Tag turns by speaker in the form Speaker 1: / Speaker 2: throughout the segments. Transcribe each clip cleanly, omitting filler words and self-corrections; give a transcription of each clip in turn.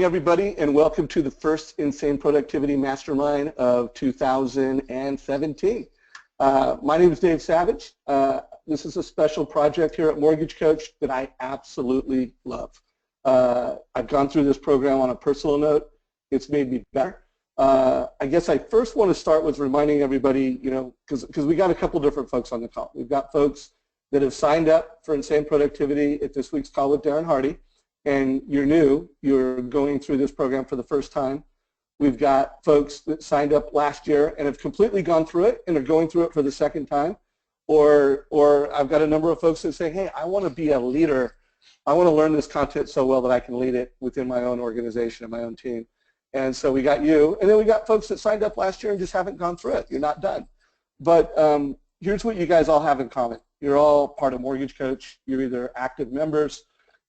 Speaker 1: morning, everybody, and welcome to the first Insane Productivity Mastermind of 2017. My name is Dave Savage. This is a special project here at Mortgage Coach that I absolutely love. I've gone through this program on a personal note. It's made me better. I guess I first want to start with reminding everybody, because we got a couple different folks on the call. We've got folks that have signed up for Insane Productivity at this week's call with Darren Hardy, and you're new, you're going through this program for the first time. We've got folks that signed up last year and have completely gone through it and are going through it for the second time. Or I've got a number of folks that say, hey, I want to be a leader. I want to learn this content so well that I can lead it within my own organization and my own team. And so we got you. And then we got folks that signed up last year and just haven't gone through it. You're not done. But here's what you guys all have in common. You're all part of Mortgage Coach. You're either active members,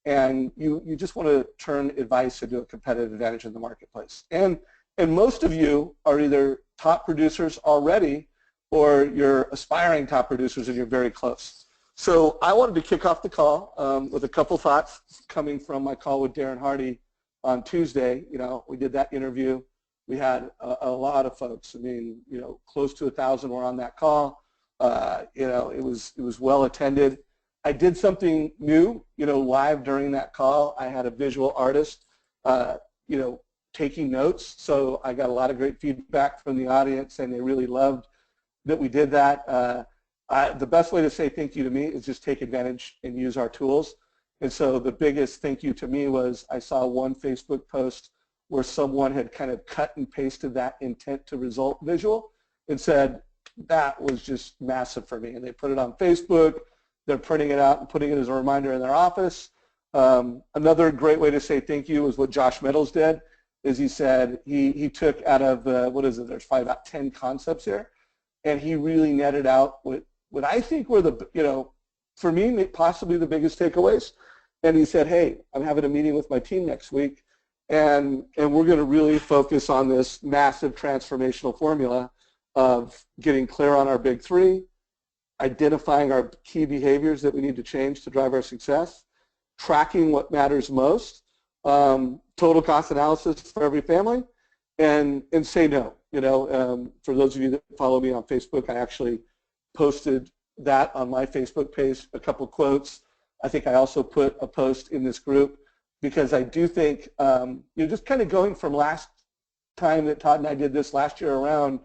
Speaker 1: and you just want to turn advice into a competitive advantage in the marketplace. And most of you are either top producers already, or you're aspiring top producers and you're very close. So I wanted to kick off the call with a couple thoughts coming from my call with Darren Hardy on Tuesday. We did that interview. We had a lot of folks. I mean, close to 1,000 were on that call. It was well attended. I did something new, live during that call. I had a visual artist, taking notes. So I got a lot of great feedback from the audience, and they really loved that we did that. The best way to say thank you to me is just take advantage and use our tools. And so the biggest thank you to me was I saw one Facebook post where someone had kind of cut and pasted that intent to result visual and said, that was just massive for me. And they put it on Facebook. They're printing it out and putting it as a reminder in their office. Another great way to say thank you is what Josh Meadows did, is he said he took out of, there's probably about 10 concepts here, and he really netted out what I think were for me, possibly the biggest takeaways. And he said, hey, I'm having a meeting with my team next week, and we're going to really focus on this massive transformational formula of getting clear on our big three, identifying our key behaviors that we need to change to drive our success, tracking what matters most, total cost analysis for every family, and say no. For those of you that follow me on Facebook, I actually posted that on my Facebook page, a couple quotes. I think I also put a post in this group because I do think, just kind of going from last time that Todd and I did this last year around,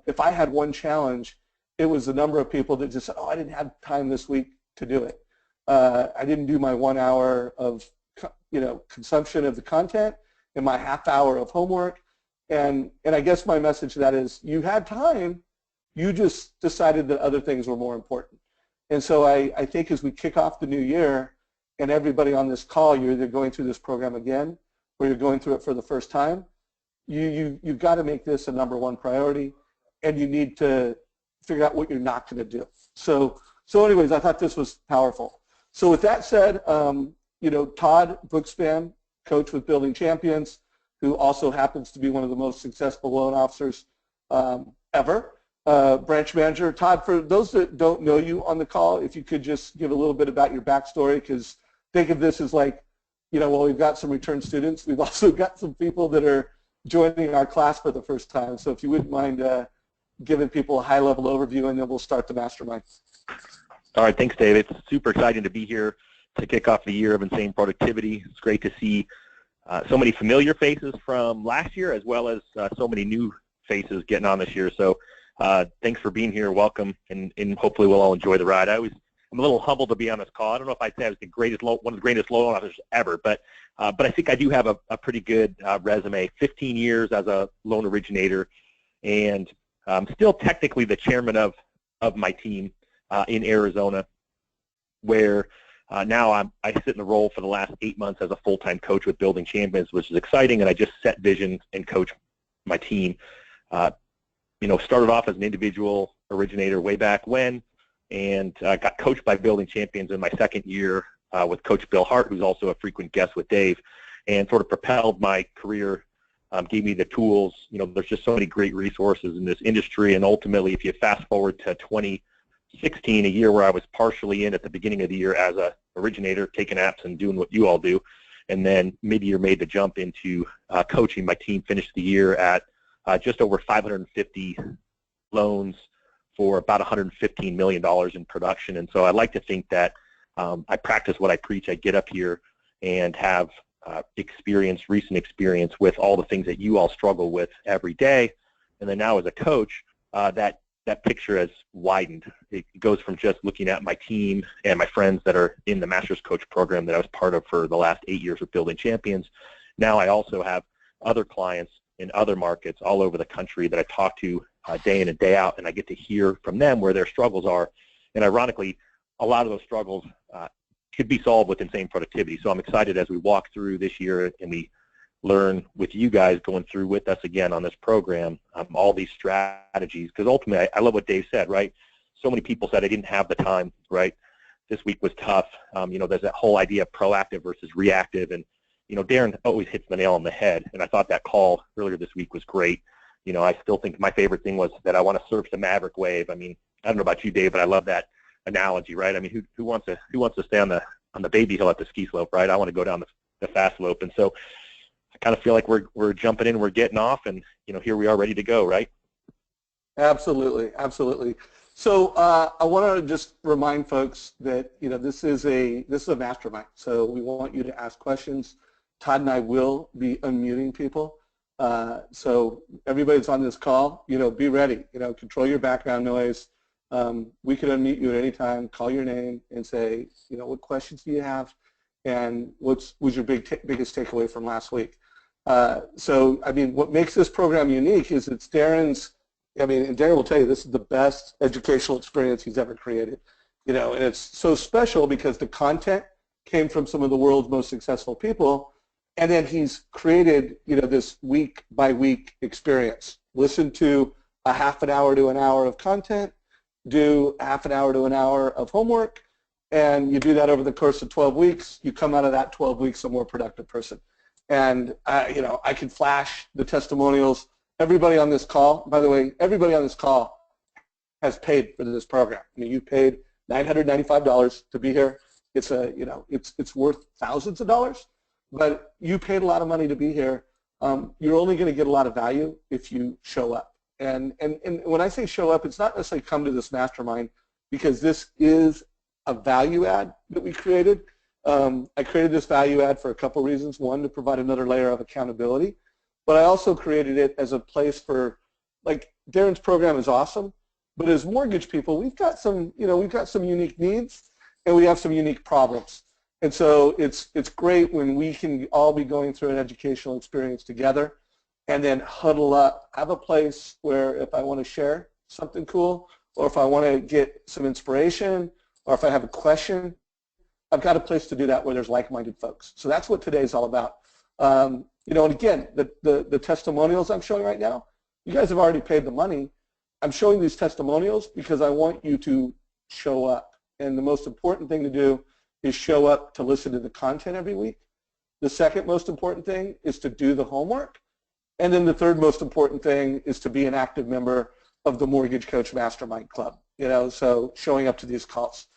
Speaker 1: if I had one challenge, it was the number of people that just said, oh, I didn't have time this week to do it. I didn't do my 1 hour of consumption of the content and my half hour of homework. And I guess my message to that is you had time, you just decided that other things were more important. And so I think as we kick off the new year and everybody on this call, you're either going through this program again or you're going through it for the first time, you've got to make this a number one priority, and you need to figure out what you're not going to do. So anyways, I thought this was powerful. So with that said, Todd Bookspan, coach with Building Champions, who also happens to be one of the most successful loan officers ever, branch manager. Todd, for those that don't know you on the call, if you could just give a little bit about your backstory, because think of this as like, we've got some return students. We've also got some people that are joining our class for the first time. So if you wouldn't mind giving people a high-level overview, and then we'll start the mastermind.
Speaker 2: All right, thanks, Dave. It's super exciting to be here to kick off the year of Insane Productivity. It's great to see so many familiar faces from last year, as well as so many new faces getting on this year. So thanks for being here. Welcome, and hopefully we'll all enjoy the ride. I'm a little humbled to be on this call. I don't know if I'd say I was one of the greatest loan officers ever, but I think I do have a pretty good resume. 15 years as a loan originator, and I'm still technically the chairman of my team in Arizona, where now I sit in the role for the last 8 months as a full-time coach with Building Champions, which is exciting, and I just set vision and coach my team. Started off as an individual originator way back when, and got coached by Building Champions in my second year with Coach Bill Hart, who's also a frequent guest with Dave, and sort of propelled my career, gave me the tools. There's just so many great resources in this industry, and ultimately, if you fast forward to 2016, a year where I was partially in at the beginning of the year as a originator, taking apps and doing what you all do, and then mid-year made the jump into coaching. My team finished the year at just over 550 loans for about $115 million in production. And so I like to think that I practice what I preach. I get up here and have recent experience with all the things that you all struggle with every day. And then now as a coach, that picture has widened. It goes from just looking at my team and my friends that are in the Master's Coach program that I was part of for the last 8 years of Building Champions. Now I also have other clients in other markets all over the country that I talk to day in and day out, and I get to hear from them where their struggles are. And ironically, a lot of those struggles could be solved with insane productivity. So I'm excited as we walk through this year and we learn with you guys going through with us again on this program, all these strategies, because ultimately I love what Dave said, right? So many people said I didn't have the time, right? This week was tough. There's that whole idea of proactive versus reactive, and Darren always hits the nail on the head, and I thought that call earlier this week was great. I still think my favorite thing was that I want to surf the Maverick wave. I mean, I don't know about you, Dave, but I love that analogy, right? I mean, who wants to stay on the baby hill at the ski slope, right? I want to go down the fast slope, and so I kind of feel like we're jumping in, we're getting off, and here we are ready to go, right?
Speaker 1: Absolutely, absolutely. So I want to just remind folks that this is a mastermind. So we want you to ask questions. Todd and I will be unmuting people. So everybody's on this call, be ready. Control your background noise. We can unmute you at any time. Call your name and say, what questions do you have, and what was your biggest takeaway from last week? So, I mean, what makes this program unique is it's Darren's, and Darren will tell you this is the best educational experience he's ever created, and it's so special because the content came from some of the world's most successful people, and then he's created, this week-by-week experience. Listen to a half an hour to an hour of content, do half an hour to an hour of homework, and you do that over the course of 12 weeks. You come out of that 12 weeks a more productive person. And, I can flash the testimonials. Everybody on this call, by the way, everybody on this call has paid for this program. You paid $995 to be here. It's it's worth thousands of dollars, but you paid a lot of money to be here. You're only going to get a lot of value if you show up. And when I say show up, it's not necessarily come to this mastermind, because this is a value add that we created. I created this value add for a couple reasons. One, to provide another layer of accountability, but I also created it as a place for, like, Darren's program is awesome, but as mortgage people, we've got some unique needs, and we have some unique problems. And so it's great when we can all be going through an educational experience together, and then huddle up, have a place where if I want to share something cool, or if I want to get some inspiration, or if I have a question, I've got a place to do that where there's like-minded folks. So that's what today's all about. And again, the testimonials I'm showing right now, you guys have already paid the money. I'm showing these testimonials because I want you to show up. And the most important thing to do is show up to listen to the content every week. The second most important thing is to do the homework. And then the third most important thing is to be an active member of the Mortgage Coach Mastermind Club. So showing up to these calls.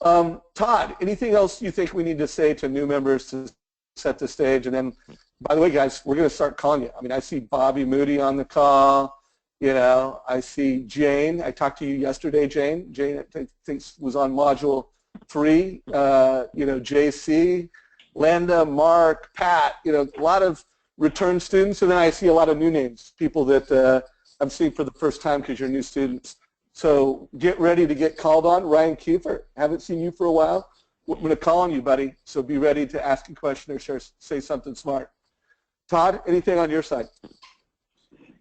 Speaker 1: Todd, anything else you think we need to say to new members to set the stage? And then, by the way, guys, we're going to start calling you. I see Bobby Moody on the call. I see Jane. I talked to you yesterday, Jane. Jane, I think, was on Module 3. JC, Landa, Mark, Pat, a lot of return students. And then I see a lot of new names, people that I'm seeing for the first time because you're new students. So get ready to get called on. Ryan Kiefer, haven't seen you for a while. I'm going to call on you, buddy, so be ready to ask a question or say something smart. Todd, anything on your side?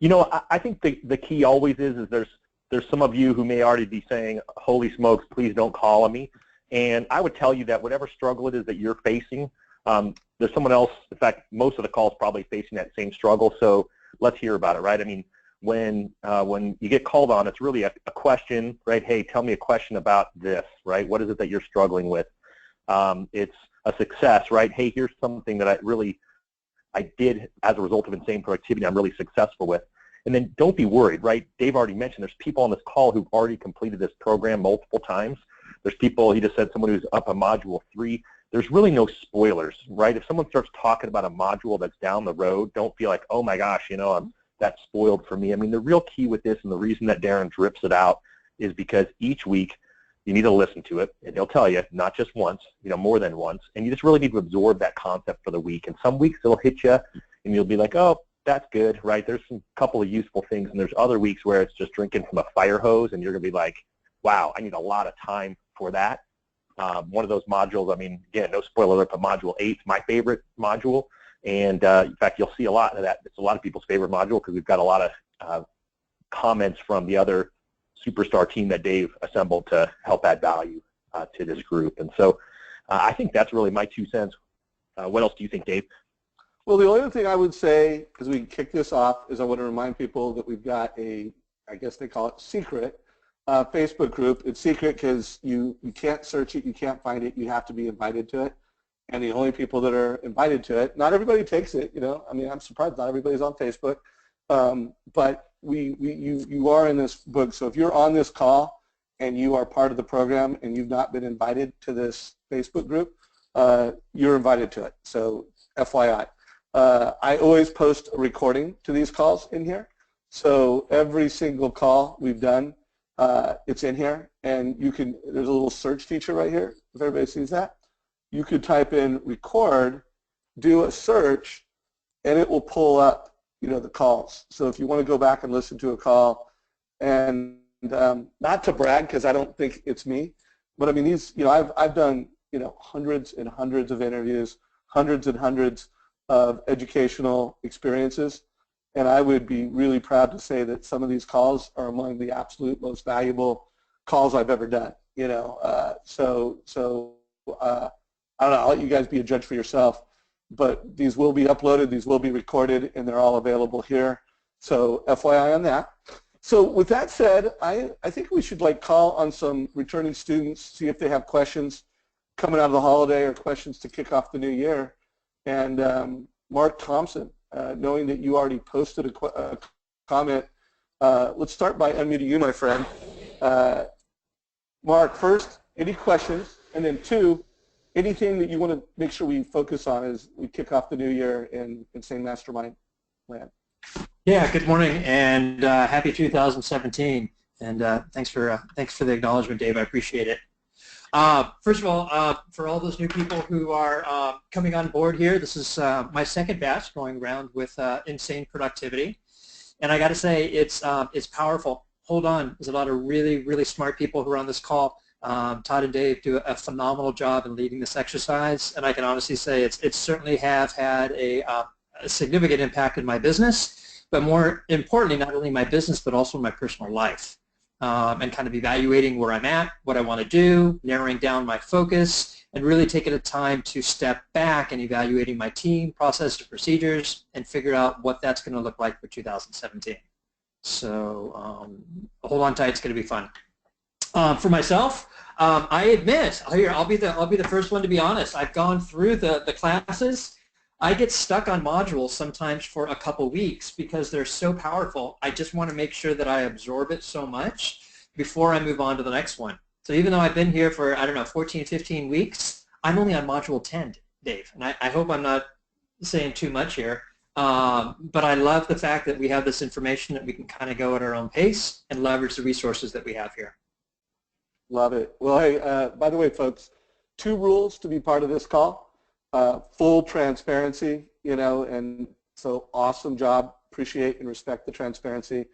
Speaker 2: I think the key always is there's some of you who may already be saying, holy smokes, please don't call on me. And I would tell you that whatever struggle it is that you're facing, there's someone else, in fact, most of the calls probably facing that same struggle, so let's hear about it, right? When you get called on, it's really a question, right? Hey, tell me a question about this, right? What is it that you're struggling with? It's a success, right? Hey, here's something that I did as a result of insane productivity I'm really successful with. And then don't be worried, right? Dave already mentioned there's people on this call who've already completed this program multiple times. There's people, he just said someone who's up on Module 3. there's really no spoilers, right? If someone starts talking about a module that's down the road, don't feel like, oh my gosh, that's spoiled for me. I mean, the real key with this, and the reason that Darren drips it out, is because each week you need to listen to it, and he'll tell you, not just once, more than once, and you just really need to absorb that concept for the week. And some weeks it'll hit you, and you'll be like, oh, that's good, right? There's some couple of useful things, and there's other weeks where it's just drinking from a fire hose, and you're going to be like, wow, I need a lot of time for that. One of those modules, I mean, again, no spoiler alert, but Module 8 is my favorite module. And in fact, you'll see a lot of that. It's a lot of people's favorite module because we've got a lot of comments from the other superstar team that Dave assembled to help add value to this group. And so I think that's really my 2 cents. What else do you think, Dave?
Speaker 1: Well, the only thing I would say, as we kick this off, is I want to remind people that we've got a, I guess they call it secret, Facebook group. It's secret because you can't search it, you can't find it, you have to be invited to it. And the only people that are invited to it, not everybody takes it, I mean, I'm surprised not everybody's on Facebook, but you are in this book. So if you're on this call and you are part of the program and you've not been invited to this Facebook group, you're invited to it. So FYI. I always post a recording to these calls in here. So every single call we've done, it's in here, and there's a little search feature right here, if everybody sees that. You could type in record, do a search, and it will pull up, the calls. So if you want to go back and listen to a call, and not to brag because I don't think it's me, but I mean I've done hundreds and hundreds of interviews, hundreds and hundreds of educational experiences, and I would be really proud to say that some of these calls are among the absolute most valuable calls I've ever done. I don't know, I'll let you guys be a judge for yourself, but these will be uploaded, these will be recorded, and they're all available here. So FYI on that. So with that said, I think we should call on some returning students, see if they have questions coming out of the holiday or questions to kick off the new year. And Mark Thompson, knowing that you already posted a comment, let's start by unmuting you, my friend. Mark, first, any questions? And then 2, anything that you want to make sure we focus on as we kick off the new year in Insane Mastermind land?
Speaker 3: Yeah, good morning and happy 2017. And thanks for the acknowledgement, Dave. I appreciate it. First of all, for all those new people who are coming on board here, this is my second batch going around with Insane Productivity, and I got to say it's powerful. Hold on, there's a lot of really, really smart people who are on this call. Todd and Dave do a phenomenal job in leading this exercise, and I can honestly say it's certainly have had a significant impact in my business, but more importantly, not only my business, but also my personal life, and kind of evaluating where I'm at, what I want to do, narrowing down my focus, and really taking the time to step back and evaluating my team, process, and procedures, and figure out what that's going to look like for 2017. So hold on tight, it's going to be fun. For myself, I admit, I'll be the first one to be honest. I've gone through the classes. I get stuck on modules sometimes for a couple weeks because they're so powerful. I just want to make sure that I absorb it so much before I move on to the next one. So even though I've been here for, 14, 15 weeks, I'm only on module 10, Dave. And I hope I'm not saying too much here. But I love the fact that we have this information that we can kind of go at our own pace and leverage the resources that we have here.
Speaker 1: Love it. Well, hey, by the way, folks, 2 rules to be part of this call. Full transparency, and so awesome job. Appreciate and respect the transparency,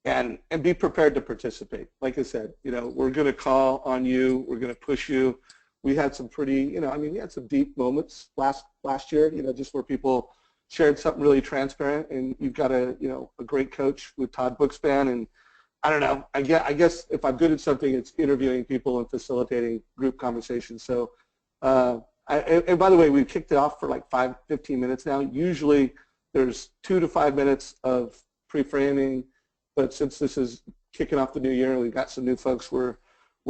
Speaker 1: and be prepared to participate. Like I said, we're going to call on you. We're going to push you. We had some pretty, we had some deep moments last year, just where people shared something really transparent, and you've got a great coach with Todd Bookspan, and I don't know, I guess if I'm good at something, it's interviewing people and facilitating group conversations. So, and by the way, we've kicked it off for 15 minutes now. Usually there's 2 to 5 minutes of pre-framing, but since this is kicking off the new year and we've got some new folks, we're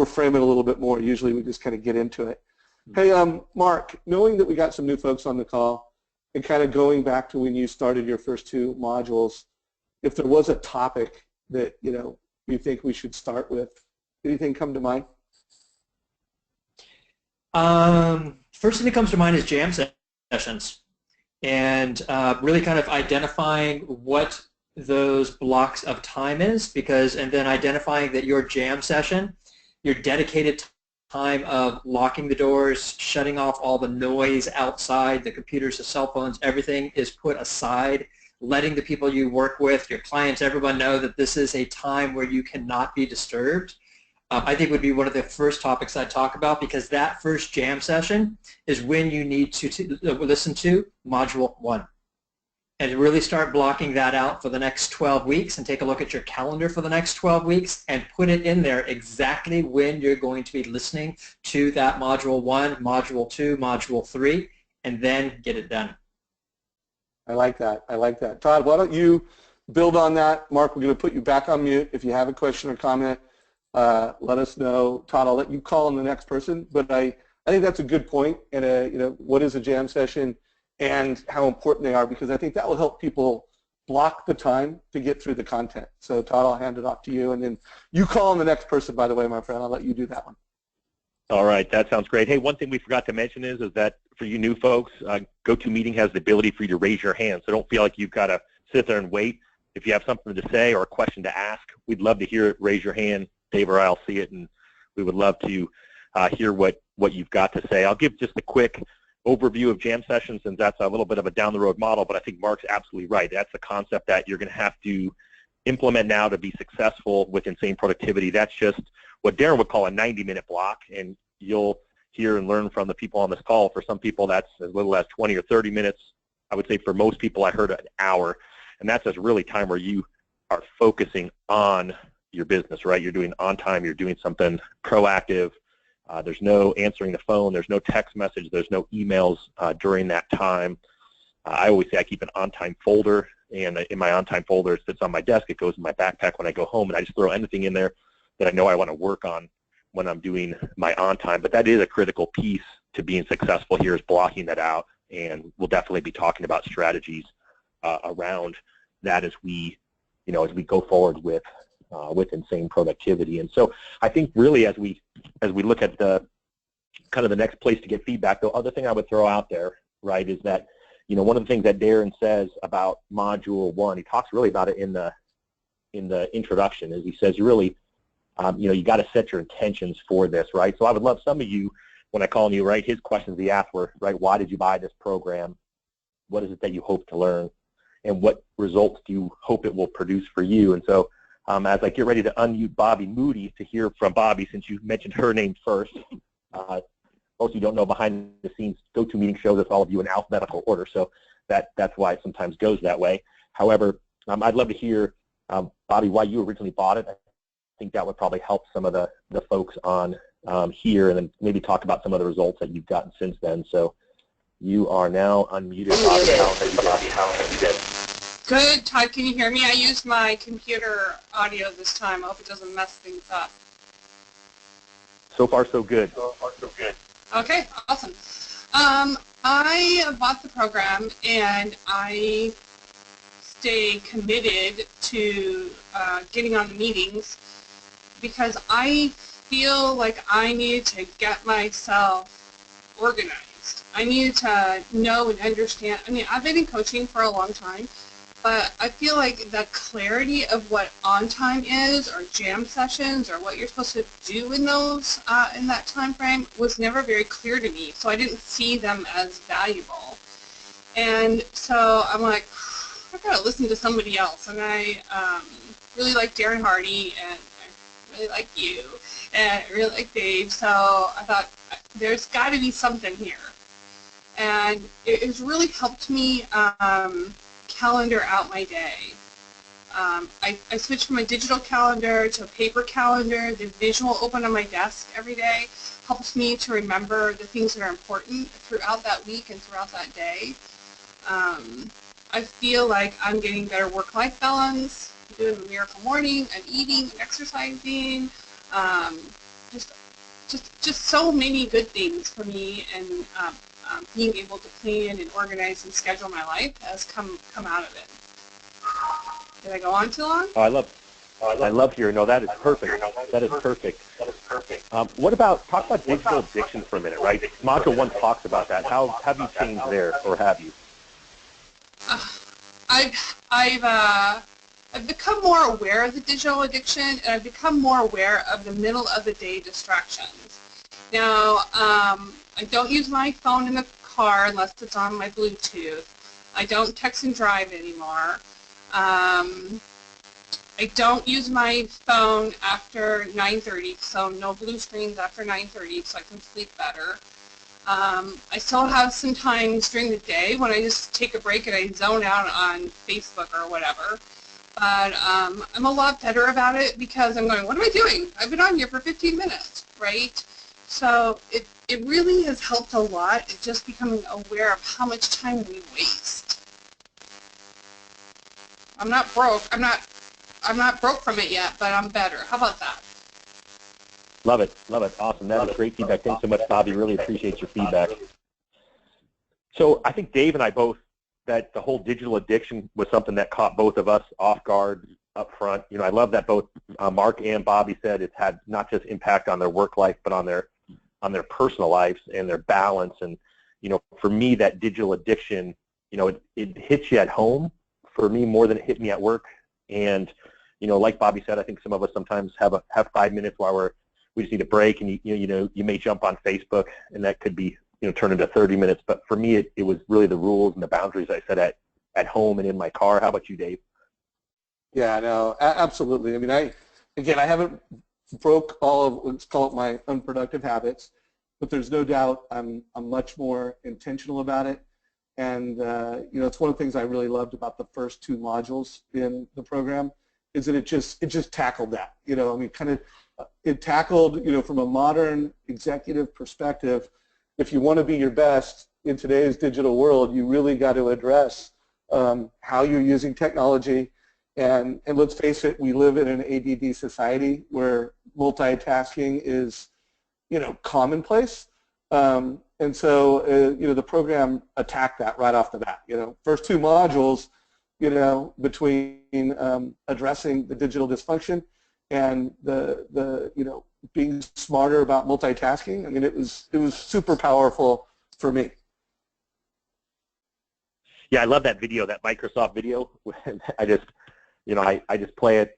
Speaker 1: framing a little bit more. Usually we just kind of get into it. Hey, Mark, knowing that we got some new folks on the call and kind of going back to when you started your first 2 modules, if there was a topic that, you think we should start with, anything come to mind?
Speaker 3: First thing that comes to mind is jam sessions, and really kind of identifying what those blocks of time is, and then identifying that your jam session, your dedicated time of locking the doors, shutting off all the noise outside, the computers, the cell phones, everything is put aside, letting the people you work with, your clients, everyone know that this is a time where you cannot be disturbed. I think would be one of the first topics I'd talk about, because that first jam session is when you need to listen to Module 1. And really start blocking that out for the next 12 weeks and take a look at your calendar for the next 12 weeks and put it in there exactly when you're going to be listening to that Module 1, Module 2, Module 3, and then get it done.
Speaker 1: I like that. I like that. Todd, why don't you build on that? Mark, we're going to put you back on mute. If you have a question or comment, let us know. Todd, I'll let you call on the next person, but I think that's a good point. And what is a jam session and how important they are, because I think that will help people block the time to get through the content. So Todd, I'll hand it off to you, and then you call on the next person, by the way, my friend. I'll let you do that one.
Speaker 2: All right, that sounds great. Hey, one thing we forgot to mention is that for you new folks, GoToMeeting has the ability for you to raise your hand, so don't feel like you've got to sit there and wait. If you have something to say or a question to ask, we'd love to hear it. Raise your hand. Dave or I'll see it, and we would love to hear what you've got to say. I'll give just a quick overview of jam sessions, since that's a little bit of a down-the-road model, but I think Mark's absolutely right. That's a concept that you're going to have to implement now to be successful with insane productivity. That's just what Darren would call a 90-minute block, and you'll hear and learn from the people on this call. For some people, that's as little as 20 or 30 minutes. I would say for most people, I heard an hour, and that's just really time where you are focusing on your business, right? You're doing on time, you're doing something proactive. There's no answering the phone, there's no text message, there's no emails during that time. I always say I keep an on-time folder, and in my on-time folder, it sits on my desk, it goes in my backpack when I go home, and I just throw anything in there that I know I want to work on when I'm doing my on-time. But that is a critical piece to being successful here, is blocking that out, and we'll definitely be talking about strategies around that as we go forward with insane productivity. And so I think really as we look at the kind of the next place to get feedback, the other thing I would throw out there, right, is that one of the things that Darren says about Module 1, he talks really about it in the introduction, is he says you really you got to set your intentions for this, right? So I would love some of you, when I call on you, right, his questions he asked were, right, why did you buy this program? What is it that you hope to learn? And what results do you hope it will produce for you? And so as I get ready to unmute Bobby Moody to hear from Bobby, since you mentioned her name first, most of you don't know, behind the scenes, GoToMeeting shows us all of you in alphabetical order, so that's why it sometimes goes that way. However, I'd love to hear, Bobby, why you originally bought it. I think that would probably help some of the folks on here, and then maybe talk about some of the results that you've gotten since then. So you are now unmuted, Bobby. How have you been?
Speaker 4: Good, Todd, can you hear me? I used my computer audio this time. I hope it doesn't mess things up.
Speaker 2: So far, so good.
Speaker 4: Okay, awesome. I bought the program, and I stay committed to getting on the meetings because I feel like I needed to get myself organized. I needed to know and understand. I mean, I've been in coaching for a long time, but I feel like the clarity of what on time is, or jam sessions, or what you're supposed to do in those in that time frame was never very clear to me. So I didn't see them as valuable, and so I'm like, I gotta listen to somebody else. And I really like Darren Hardy, and I really like you, and I really like Dave. So I thought there's got to be something here, and it has really helped me. Calendar out my day. I switched from a digital calendar to a paper calendar. The visual open on my desk every day helps me to remember the things that are important throughout that week and throughout that day. I feel like I'm getting better work-life balance. I'm doing a miracle morning. I'm eating, I'm exercising. Just so many good things for me, and being able to plan and organize and schedule my life has come out of it. Did I go on too long?
Speaker 2: Oh, I love I love hearing. No, that is perfect. That is perfect. What about, talk about digital addiction for a minute, right? Module 1 talks about that. How have you changed there, or have you?
Speaker 4: I've become more aware of the digital addiction, and I've become more aware of the middle of the day distractions. Now, I don't use my phone in the car unless it's on my Bluetooth. I don't text and drive anymore. I don't use my phone after 9:30, so no blue screens after 9:30, so I can sleep better. I still have some times during the day when I just take a break and I zone out on Facebook or whatever. But I'm a lot better about it because I'm going, what am I doing? I've been on here for 15 minutes, right? So it really has helped a lot. It's just becoming aware of how much time we waste. I'm not broke. I'm not broke from it yet, but I'm better. How about that?
Speaker 2: Love it. Love it. Awesome. That is great feedback. Thanks so much, Bobby. Really appreciate your feedback. So I think Dave and I both, that the whole digital addiction was something that caught both of us off guard up front. You know, I love that both Mark and Bobby said it's had not just impact on their work life, but on their personal lives and their balance. And, you know, for me, that digital addiction, you know, it hits you at home for me more than it hit me at work. And, you know, like Bobby said, I think some of us sometimes have 5 minutes while we just need a break, and you may jump on Facebook, and that could be, you know, turn into 30 minutes. But for me, it was really the rules and the boundaries I set at home and in my car. How about you, Dave?
Speaker 1: Yeah, no, absolutely. I mean, I haven't broke all of, let's call it, my unproductive habits, but there's no doubt I'm much more intentional about it. And you know, it's one of the things I really loved about the first 2 modules in the program is that it just tackled that. You know, I mean, kind of it tackled, you know, from a modern executive perspective, if you want to be your best in today's digital world, you really got to address how you're using technology. And let's face it, we live in an ADD society where multitasking is, you know, commonplace. And so, you know, the program attacked that right off the bat. You know, first 2 modules, you know, between addressing the digital dysfunction and the you know, being smarter about multitasking. I mean, it was super powerful for me.
Speaker 2: Yeah, I love that video, that Microsoft video. I just play it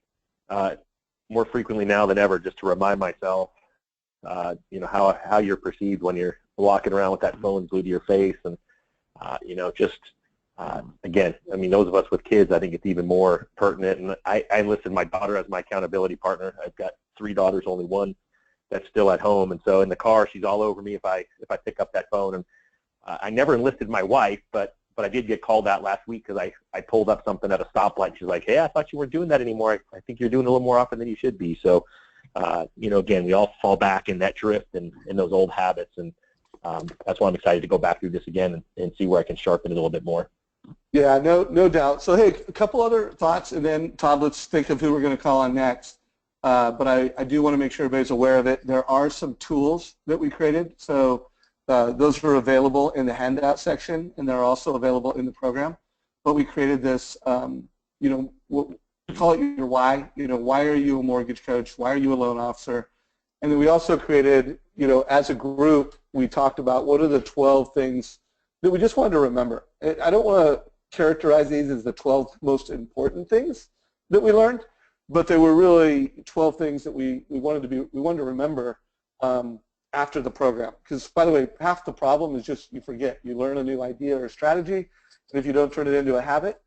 Speaker 2: more frequently now than ever, just to remind myself, you know, how you're perceived when you're walking around with that phone glued to your face. And you know, just again, I mean, those of us with kids, I think it's even more pertinent. And I listed my daughter as my accountability partner. I've got 3 daughters, only one that's still at home, and so in the car, she's all over me if I pick up that phone. And I never enlisted my wife, but I did get called out last week because I pulled up something at a stoplight. She's like, "Hey, I thought you weren't doing that anymore. I think you're doing it a little more often than you should be." So, you know, again, we all fall back in that drift and in those old habits, and that's why I'm excited to go back through this again and see where I can sharpen it a little bit more.
Speaker 1: Yeah, no doubt. So, hey, a couple other thoughts, and then, Todd, let's think of who we're going to call on next. But I do want to make sure everybody's aware of it. There are some tools that we created. So those are available in the handout section, and they're also available in the program. But we created this, you know, we'll call it your why. You know, why are you a mortgage coach? Why are you a loan officer? And then we also created, you know, as a group, we talked about what are the 12 things that we just wanted to remember. I don't want to characterize these as the 12 most important things that we learned, but they were really 12 things that we wanted to remember after the program. Because, by the way, half the problem is just you forget. You learn a new idea or strategy, and if you don't turn it into a habit,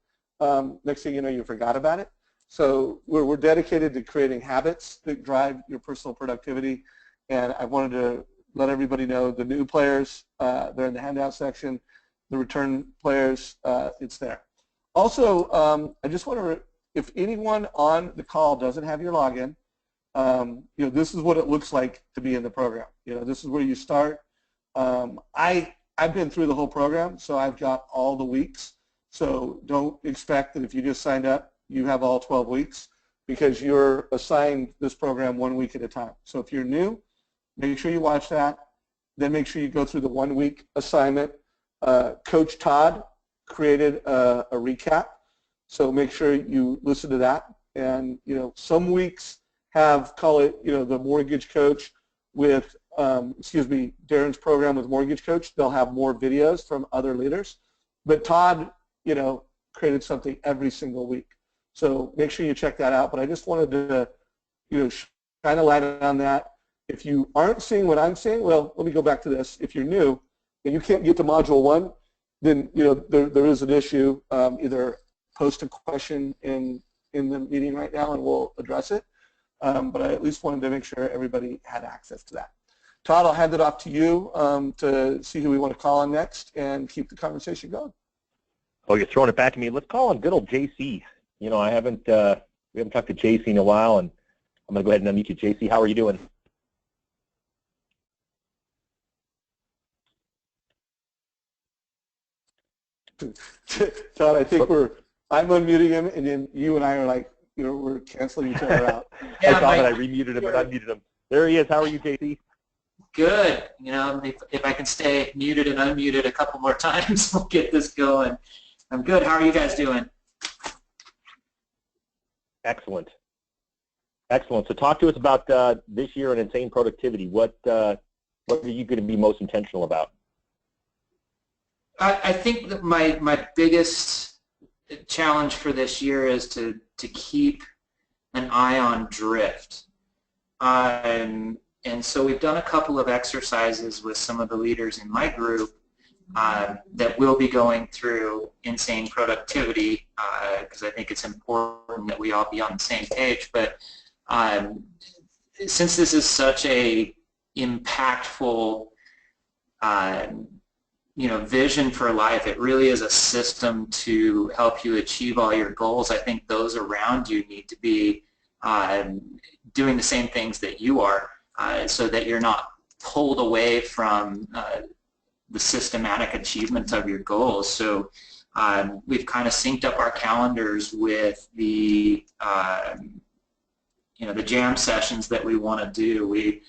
Speaker 1: next thing you know, you forgot about it. So we're dedicated to creating habits that drive your personal productivity, and I wanted to let everybody know the new players, they're in the handout section. The return players, it's there. Also, I just want to, if anyone on the call doesn't have your login, you know, this is what it looks like to be in the program. You know, this is where you start. I've been through the whole program, so I've got all the weeks. So don't expect that if you just signed up, you have all 12 weeks, because you're assigned this program 1 week at a time. So if you're new, make sure you watch that. Then make sure you go through the 1 week assignment. Coach Todd created a recap, so make sure you listen to that And, you know, some weeks have, call it, you know, the Mortgage Coach with, Darren's program with Mortgage Coach. They'll have more videos from other leaders. But Todd, you know, created something every single week. So make sure you check that out. But I just wanted to, you know, shine a light on that. If you aren't seeing what I'm seeing, well, let me go back to this. If you're new and you can't get to Module 1, then, you know, there is an issue. Either post a question in the meeting right now and we'll address it. But I at least wanted to make sure everybody had access to that. Todd, I'll hand it off to you to see who we want to call on next and keep the conversation going.
Speaker 2: Oh, you're throwing it back to me. Let's call on good old JC. You know, we haven't talked to JC in a while, and I'm going to go ahead and unmute you, JC. How are you doing?
Speaker 1: Todd, I think I'm unmuting him, and then you and I are like, you know, we're canceling each other out.
Speaker 2: Yeah, I thought that I remuted him and unmuted him. There he is. How are you, JC?
Speaker 3: Good. You know, if I can stay muted and unmuted a couple more times, we'll get this going. I'm good. How are you guys doing?
Speaker 2: Excellent. Excellent. So talk to us about this year and insane productivity. What are you going to be most intentional about?
Speaker 3: I think that my biggest challenge for this year is to keep an eye on drift. And so we've done a couple of exercises with some of the leaders in my group that we'll be going through insane productivity because I think it's important that we all be on the same page. But since this is such a impactful vision for life, it really is a system to help you achieve all your goals. I think those around you need to be doing the same things that you are so that you're not pulled away from the systematic achievement of your goals. So we've kind of synced up our calendars with the the jam sessions that we want to do. We've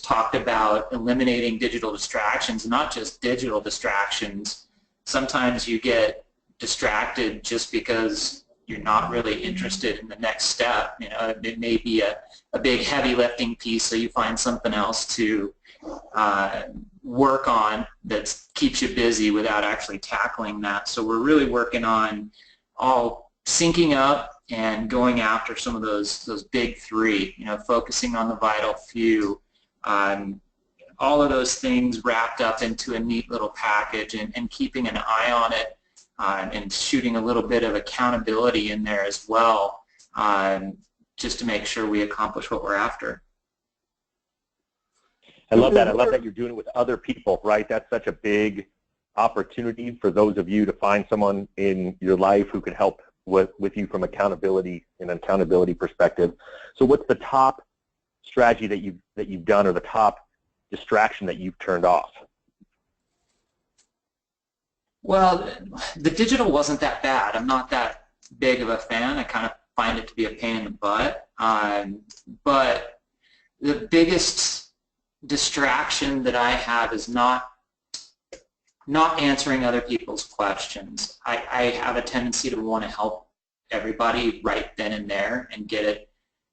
Speaker 3: talked about eliminating digital distractions, not just digital distractions. Sometimes you get distracted just because you're not really interested in the next step. You know, it may be a big heavy lifting piece, so you find something else to work on that keeps you busy without actually tackling that. So we're really working on all syncing up and going after some of those big three, you know, focusing on the vital few. All of those things wrapped up into a neat little package and keeping an eye on it and shooting a little bit of accountability in there as well just to make sure we accomplish what we're after.
Speaker 2: I love that. I love that you're doing it with other people, right? That's such a big opportunity for those of you to find someone in your life who can help with you from accountability and an accountability perspective. So what's the top strategy that you've done, or the top distraction that you've turned off?
Speaker 3: Well, the digital wasn't that bad. I'm not that big of a fan. I kind of find it to be a pain in the butt. But the biggest distraction that I have is not answering other people's questions. I have a tendency to want to help everybody right then and there and get it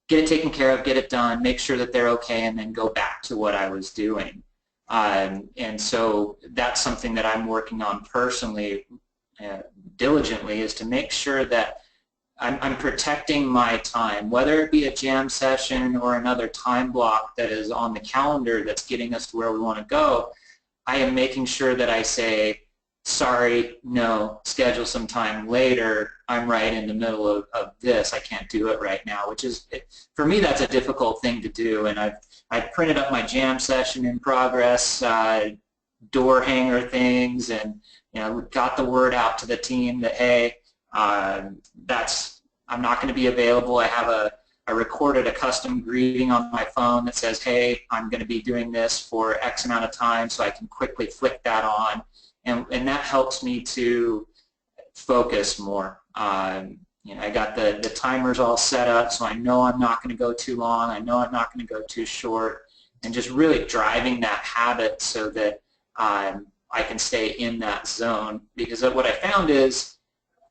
Speaker 3: taken care of, get it done, make sure that they're okay, and then go back to what I was doing. And so that's something that I'm working on personally, diligently, is to make sure that I'm protecting my time, whether it be a jam session or another time block that is on the calendar that's getting us to where we want to go. I am making sure that I say, sorry, no, schedule some time later. I'm right in the middle of this. I can't do it right now, which is, for me, that's a difficult thing to do. And I've printed up my jam session in progress, door hanger things, and got the word out to the team that, hey, I'm not going to be available. I recorded a custom greeting on my phone that says, hey, I'm going to be doing this for X amount of time, so I can quickly flick that on. And that helps me to focus more. I got the timers all set up, so I know I'm not going to go too long. I know I'm not going to go too short, and just really driving that habit so that I can stay in that zone. Because what I found is,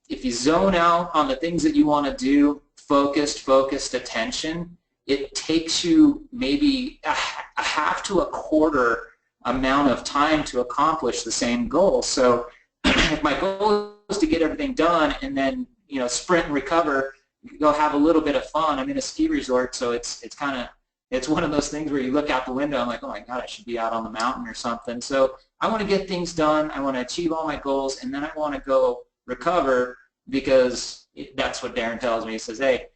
Speaker 3: if you zone out on the things that you want to do,
Speaker 5: focused attention, it takes you maybe a half to a quarter amount of time to accomplish the same goal. So if my goal is to get everything done and then, you know, sprint and recover, go have a little bit of fun. I'm in a ski resort, so it's one of those things where you look out the window, I'm like, oh my God, I should be out on the mountain or something. So I want to get things done, I want to achieve all my goals, and then I want to go recover, because that's what Darren tells me. He says, hey,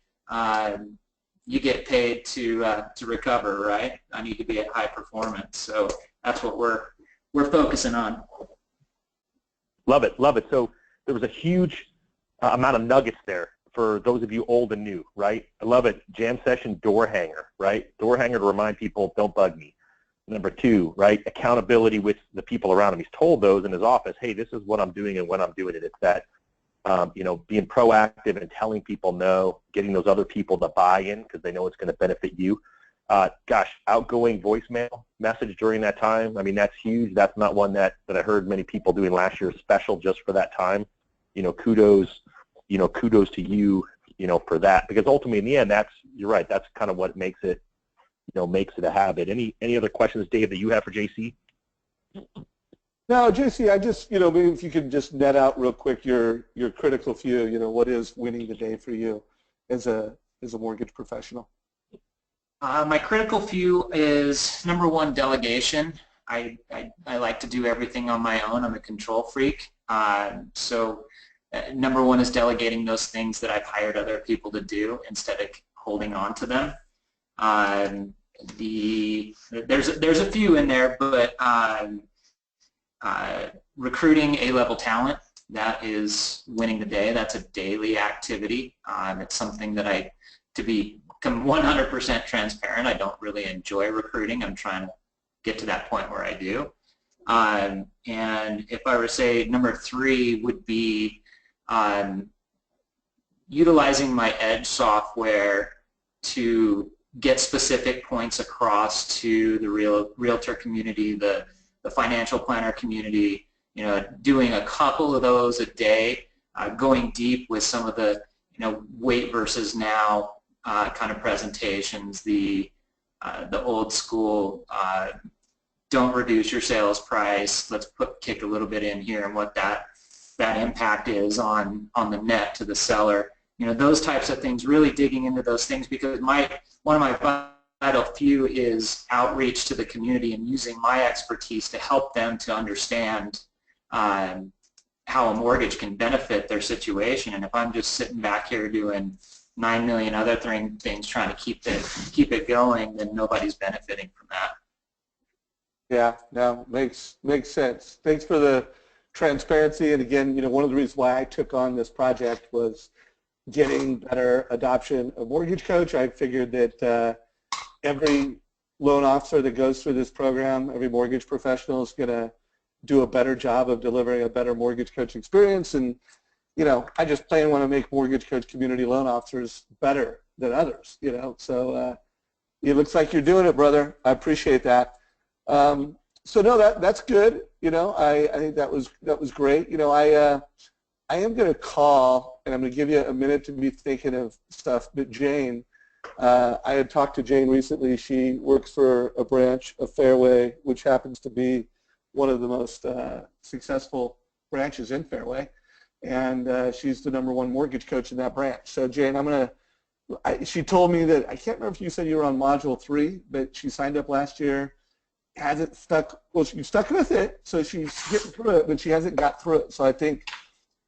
Speaker 5: you get paid to recover, right? I need to be at high performance. So that's what we're focusing on.
Speaker 2: Love it, love it. So there was a huge amount of nuggets there for those of you old and new, right? I love it. Jam session door hanger, right? Door hanger to remind people, don't bug me. Number 2, right? Accountability with the people around him. He's told those in his office, hey, this is what I'm doing and when I'm doing it. It's that, you know, being proactive and telling people no, getting those other people to buy in because they know it's going to benefit you. Gosh, outgoing voicemail message during that time. I mean, that's huge. That's not one that I heard many people doing last year, special just for that time. You know, kudos to you, you know, for that, because ultimately in the end, you're right, that's kind of what makes it, you know, makes it a habit. Any other questions, Dave, that you have for JC?
Speaker 1: No, JC, I just, you know, maybe if you could just net out real quick your critical few, you know, what is winning the day for you as a mortgage professional?
Speaker 5: My critical few is, number 1, delegation. I like to do everything on my own. I'm a control freak. So number 1 is delegating those things that I've hired other people to do instead of holding on to them. There's a few in there, but recruiting A-level talent, that is winning the day. That's a daily activity. It's something that to become 100% transparent, I don't really enjoy recruiting. I'm trying to get to that point where I do. And if I were to say number 3 would be utilizing my Edge software to get specific points across to the realtor community, the financial planner community, you know, doing a couple of those a day, going deep with some of the, you know, wait versus now kind of presentations, the old school, don't reduce your sales price, let's kick a little bit in here, and what that impact is on the net to the seller. You know, those types of things, really digging into those things, because one of my vital few is outreach to the community and using my expertise to help them to understand how a mortgage can benefit their situation. And if I'm just sitting back here doing 9 million other things trying to keep it going, then nobody's benefiting from that.
Speaker 1: Yeah, no, makes sense. Thanks for the transparency. And again, you know, one of the reasons why I took on this project was getting better adoption of Mortgage Coach. I figured that every loan officer that goes through this program, every mortgage professional is going to do a better job of delivering a better Mortgage Coach experience. And, you know, I just plain want to make Mortgage Coach community loan officers better than others, you know. So it looks like you're doing it, brother. I appreciate that. So no, that's good. You know, I think that was great. You know, I am going to call, and I'm going to give you a minute to be thinking of stuff. But Jane, I had talked to Jane recently. She works for a branch of Fairway, which happens to be one of the most successful branches in Fairway, and she's the #1 mortgage coach in that branch. So Jane, she told me that, I can't remember if you said you were on module 3, but she signed up last year. Hasn't stuck, well, you stuck with it, so she's getting through it, but she hasn't got through it. So I think,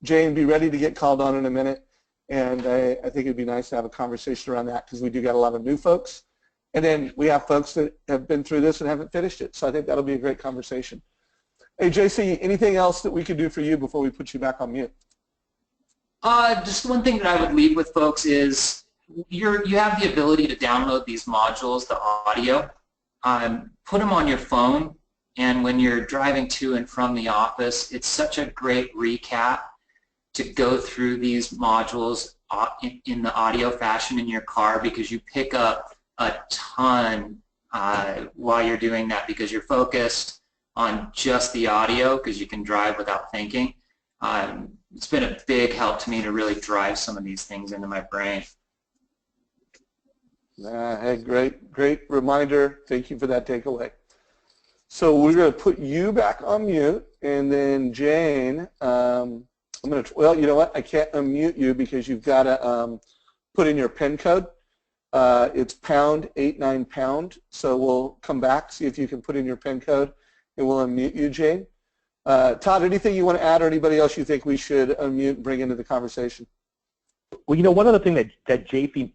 Speaker 1: Jane, be ready to get called on in a minute, and I think it'd be nice to have a conversation around that, because we do got a lot of new folks, and then we have folks that have been through this and haven't finished it. So I think that'll be a great conversation. Hey, JC, anything else that we could do for you before we put you back on mute?
Speaker 5: Just one thing that I would leave with folks is you have the ability to download these modules, the audio. Put them on your phone, and when you're driving to and from the office, it's such a great recap to go through these modules in the audio fashion in your car, because you pick up a ton while you're doing that, because you're focused on just the audio, because you can drive without thinking. It's been a big help to me to really drive some of these things into my brain.
Speaker 1: Hey, great reminder. Thank you for that takeaway. So we're going to put you back on mute, and then Jane, I'm going to, well, you know what? I can't unmute you because you've got to put in your PIN code. It's #89#. So we'll come back, see if you can put in your PIN code, and we'll unmute you, Jane. Todd, anything you want to add, or anybody else you think we should unmute and bring into the conversation?
Speaker 2: Well, you know, one other thing that JC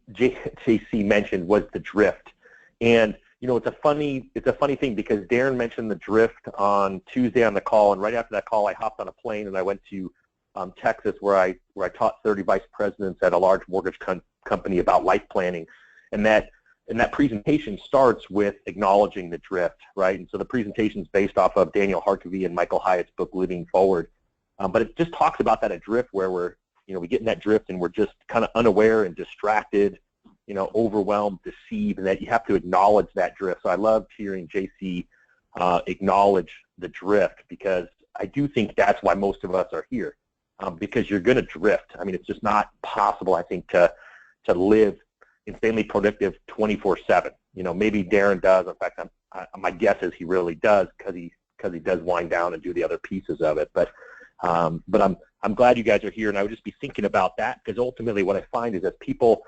Speaker 2: mentioned was the drift, and you know, it's a funny thing because Darren mentioned the drift on Tuesday on the call, and right after that call, I hopped on a plane and I went to Texas, where I taught 30 vice presidents at a large mortgage company about life planning, and that presentation starts with acknowledging the drift, right? And so the presentation is based off of Daniel Harkavy and Michael Hyatt's book Living Forward, but it just talks about that drift where we get in that drift and we're just kind of unaware and distracted, you know, overwhelmed, deceived, and that you have to acknowledge that drift. So I loved hearing JC acknowledge the drift, because I do think that's why most of us are here, because you're going to drift. I mean, it's just not possible, I think, to live insanely productive 24/7. You know, maybe Darren does. In fact, my guess is he really does, because he does wind down and do the other pieces of it. But I'm glad you guys are here, and I would just be thinking about that, because ultimately what I find is that people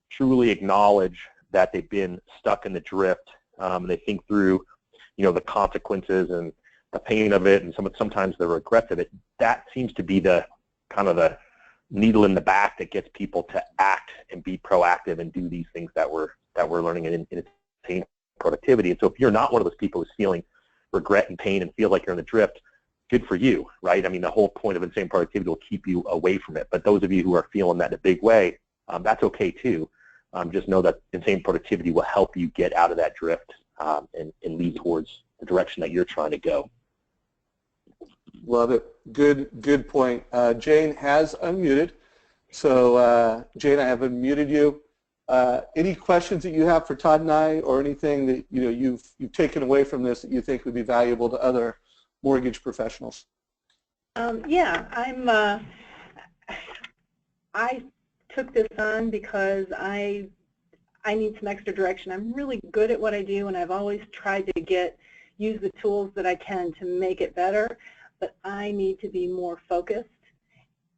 Speaker 2: truly acknowledge that they've been stuck in the drift, and they think through, you know, the consequences and the pain of it, and sometimes the regrets of it. That seems to be the kind of the needle in the back that gets people to act and be proactive and do these things that we're learning in insane productivity. And so if you're not one of those people who's feeling regret and pain and feel like you're in the drift, good for you, right? I mean, the whole point of insane productivity will keep you away from it. But those of you who are feeling that in a big way, that's okay too. Just know that insane productivity will help you get out of that drift and lead towards the direction that you're trying to go.
Speaker 1: Love it. Good point. Jane has unmuted. So Jane, I have unmuted you. Any questions that you have for Todd and I, or anything that you've taken away from this that you think would be valuable to other mortgage professionals?
Speaker 6: Yeah, I took this on because I need some extra direction. I'm really good at what I do, and I've always tried to use the tools that I can to make it better, but I need to be more focused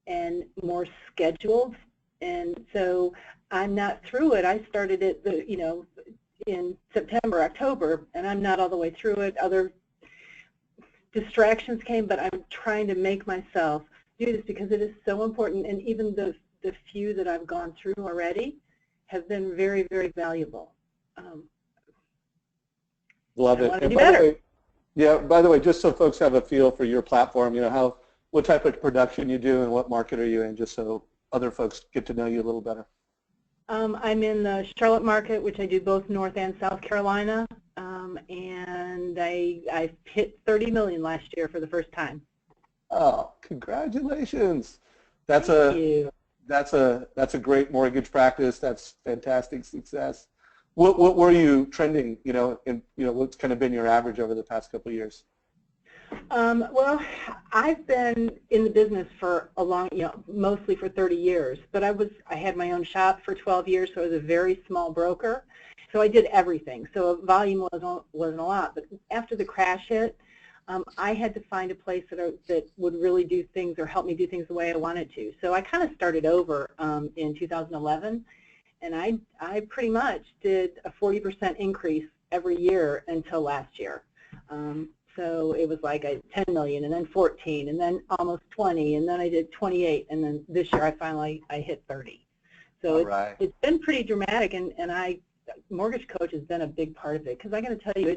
Speaker 6: and more scheduled, and so I'm not through it. I started it, in September, October, and I'm not all the way through it. Other distractions came, but I'm trying to make myself do this because it is so important, and even the few that I've gone through already have been very, very valuable.
Speaker 1: Love it. And by the way, just so folks have a feel for your platform, what type of production you do and what market are you in, just so other folks get to know you a little better.
Speaker 6: I'm in the Charlotte market, which I do both North and South Carolina, and I hit 30 million last year for the first time.
Speaker 1: Oh, congratulations! That's a great mortgage practice. That's fantastic success. What were you trending? What's kind of been your average over the past couple of years?
Speaker 6: Well, I've been in the business for a long, mostly for 30 years, but I had my own shop for 12 years, so I was a very small broker. So I did everything. So volume wasn't a lot, but after the crash hit, I had to find a place that would really do things or help me do things the way I wanted to. So I kind of started over in 2011, and I pretty much did a 40% increase every year until last year. So it was like 10 million, and then 14, and then almost 20, and then I did 28, and then this year I hit 30. So it's been pretty dramatic, and Mortgage Coach has been a big part of it, because I got to tell you,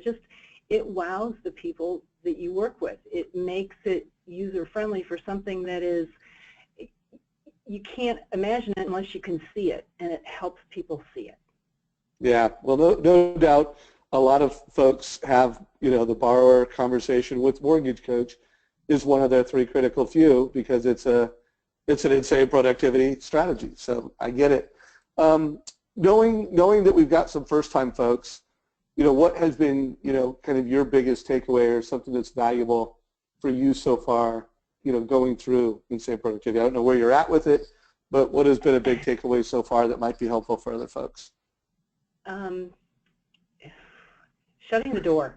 Speaker 6: it wows the people that you work with. It makes it user-friendly for something that is, you can't imagine it unless you can see it, and it helps people see it.
Speaker 1: Yeah, well, no doubt. A lot of folks have, the borrower conversation with Mortgage Coach is one of their 3 critical few, because it's an insane productivity strategy. So I get it. Knowing that we've got some first-time folks, what has been, kind of your biggest takeaway or something that's valuable for you so far, going through insane productivity? I don't know where you're at with it, but what has been a big takeaway so far that might be helpful for other folks?
Speaker 6: Shutting the door.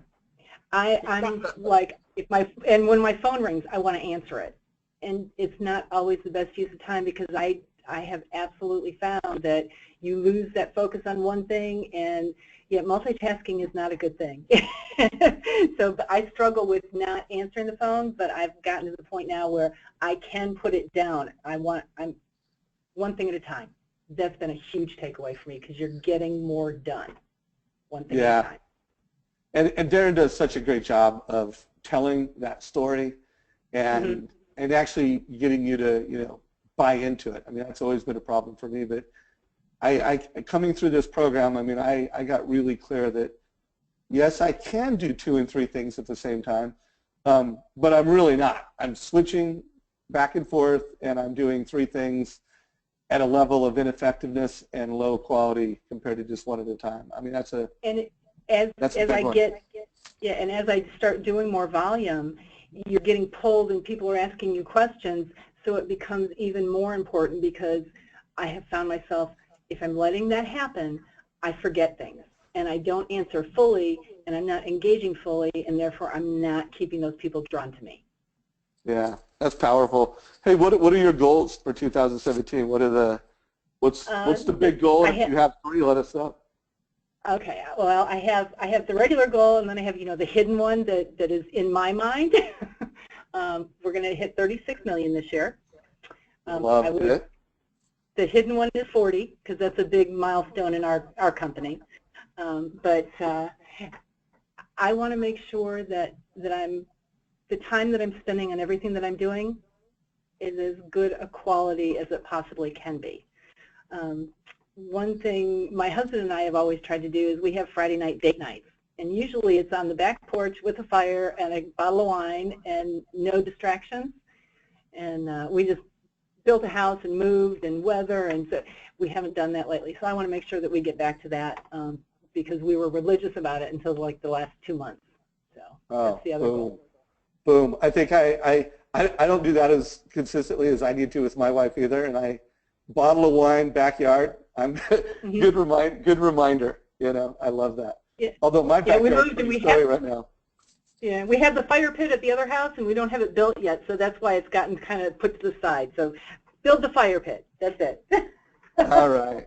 Speaker 6: I'm like, when my phone rings, I want to answer it. And it's not always the best use of time because I have absolutely found that you lose that focus on one thing, and yet multitasking is not a good thing. So I struggle with not answering the phone, but I've gotten to the point now where I can put it down. I'm one thing at a time. That's been a huge takeaway for me because you're getting more done. One thing at a time.
Speaker 1: And Darren does such a great job of telling that story and actually getting you to buy into it. I mean, that's always been a problem for me, but I coming through this program, I mean, I got really clear that yes, I can do 2 and 3 things at the same time, but I'm really not. I'm switching back and forth, and I'm doing 3 things at a level of ineffectiveness and low quality compared to just one at a time. I mean, that's a
Speaker 6: as I start doing more volume, you're getting pulled and people are asking you questions, so it becomes even more important because I have found myself, if I'm letting that happen, I forget things and I don't answer fully and I'm not engaging fully, and therefore I'm not keeping those people drawn to me.
Speaker 1: Yeah, that's powerful. Hey, what are your goals for 2017? What's the big goal? If you have 3, let us know.
Speaker 6: Okay, well, I have the regular goal, and then I have the hidden one that is in my mind. We're going to hit 36 million this year.
Speaker 1: Love it.
Speaker 6: The hidden one is 40 because that's a big milestone in our company. But I want to make sure that the time that I'm spending on everything that I'm doing is as good a quality as it possibly can be. One thing my husband and I have always tried to do is we have Friday night date nights, and usually it's on the back porch with a fire and a bottle of wine and no distractions. And we just built a house and moved and weather, and so we haven't done that lately. So I want to make sure that we get back to that because we were religious about it until like the last 2 months. So that's the other goal.
Speaker 1: Boom. I think I don't do that as consistently as I need to with my wife either, and bottle of wine, backyard. I'm good reminder. I love that.
Speaker 6: Yeah.
Speaker 1: Although my backyard is story right now.
Speaker 6: Yeah, we have the fire pit at the other house, and we don't have it built yet, so that's why it's gotten kind of put to the side. So build the fire pit. That's it.
Speaker 1: All right.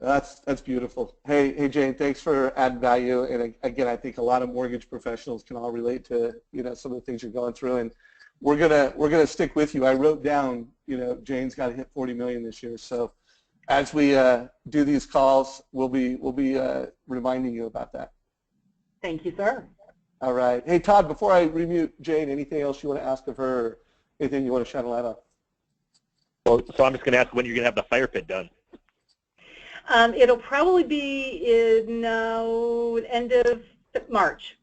Speaker 1: That's beautiful. Hey, Jane, thanks for adding value. And again, I think a lot of mortgage professionals can all relate to some of the things you're going through, and we're gonna stick with you. I wrote down Jane's got to hit 40 million this year, so as we do these calls, we'll be reminding you about that.
Speaker 6: Thank you, sir.
Speaker 1: All right. Hey, Todd, before I remute Jane, anything else you want to ask of her, or anything you want to shine a light on?
Speaker 2: Well, so I'm just going to ask when you're going to have the fire pit done.
Speaker 6: It'll probably be in end of March.